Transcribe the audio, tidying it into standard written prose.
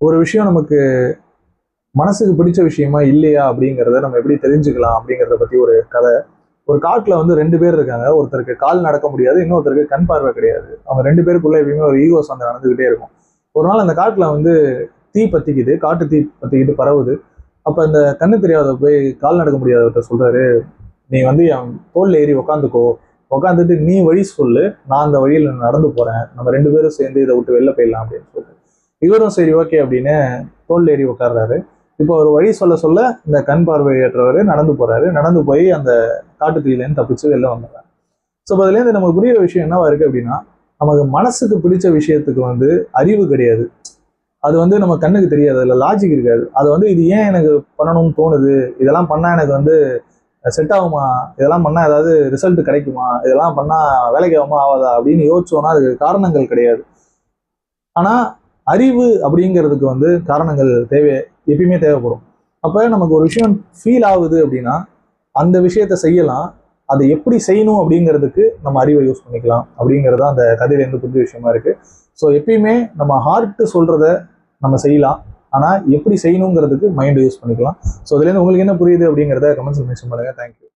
ஒரு விஷயம் நமக்கு மனசுக்கு பிடிச்ச விஷயமா இல்லையா அப்படிங்கிறத நம்ம எப்படி தெரிஞ்சுக்கலாம் அப்படிங்கிறத பத்தி ஒரு கதை. ஒரு காட்டுல வந்து 2 பேர் இருக்காங்க. ஒருத்தருக்கு கால் நடக்க முடியாது, இன்னொருத்தருக்கு கண் பார்வை கிடையாது. அவங்க 2 பேருக்குள்ள எப்பயுமே ஒரு ஈகோ சண்டை நடந்துகிட்டே இருக்கும். ஒரு நாள் அந்த காட்டுல வந்து தீ பத்திக்குது, காட்டு தீ பத்திக்கிட்டு பரவுது. அப்ப அந்த கண்ணு தெரியாத போய் கால் நடக்க முடியாதவர்கிட்ட சொல்றாரு, நீ வந்து என் தோல்ல ஏறி உக்காந்துக்கோ, உக்காந்துட்டு நீ வழி சொல்லு, நான் அந்த வழியில நடந்து போறேன், நம்ம 2 பேரும் சேர்ந்து இதை விட்டு வெளில போயிடலாம் அப்படின்னு சொல்லிட்டு இவரும் சரி ஓகே அப்படின்னு தோல் ஏறி உட்கார்றாரு. இப்போ ஒரு வழி சொல்ல சொல்ல இந்த கண் பார்வையற்றவர் நடந்து போறாரு. நடந்து போய் அந்த காட்டுத்தீயிலேருந்து தப்பிச்சு வெளில வந்துடுறாரு. ஸோ அதுலேருந்து நமக்கு புரியுற விஷயம் என்னவா இருக்கு அப்படின்னா, நமக்கு மனசுக்கு பிடிச்ச விஷயத்துக்கு வந்து அறிவு கிடையாது. அது வந்து நம்ம கண்ணுக்கு தெரியாது, அதில் லாஜிக் இருக்காது. அது வந்து இது ஏன் எனக்கு பண்ணணும்னு தோணுது, இதெல்லாம் பண்ணா எனக்கு வந்து செட் ஆகுமா, இதெல்லாம் பண்ணா ஏதாவது ரிசல்ட் கிடைக்குமா, இதெல்லாம் பண்ணா வேலைக்கு ஆகுமா ஆகாதா அப்படின்னு யோசிச்சோம்னா அதுக்கு காரணங்கள் கிடையாது. ஆனா அறிவு அப்படிங்கிறதுக்கு வந்து காரணங்கள் எப்பயுமே தேவைப்படும். அப்ப நமக்கு ஒரு விஷயம் ஃபீல் ஆகுது அப்படின்னா அந்த விஷயத்த செய்யலாம். அதை எப்படி செய்யணும் அப்படிங்கிறதுக்கு நம்ம அறிவை யூஸ் பண்ணிக்கலாம் அப்படிங்கிறது அந்த கதையிலேருந்து புரிஞ்ச விஷயமா இருக்கு. ஸோ எப்பயுமே நம்ம ஹார்ட் சொல்றத நம்ம செய்யலாம். ஆனா எப்படி செய்யணுங்கிறதுக்கு மைண்ட் யூஸ் பண்ணிக்கலாம். ஸோ இதுலேருந்து உங்களுக்கு என்ன புரியுது அப்படிங்கிறத கமெண்ட்ஸ் மென்ஷன் பண்ணுங்க. தேங்க்யூ.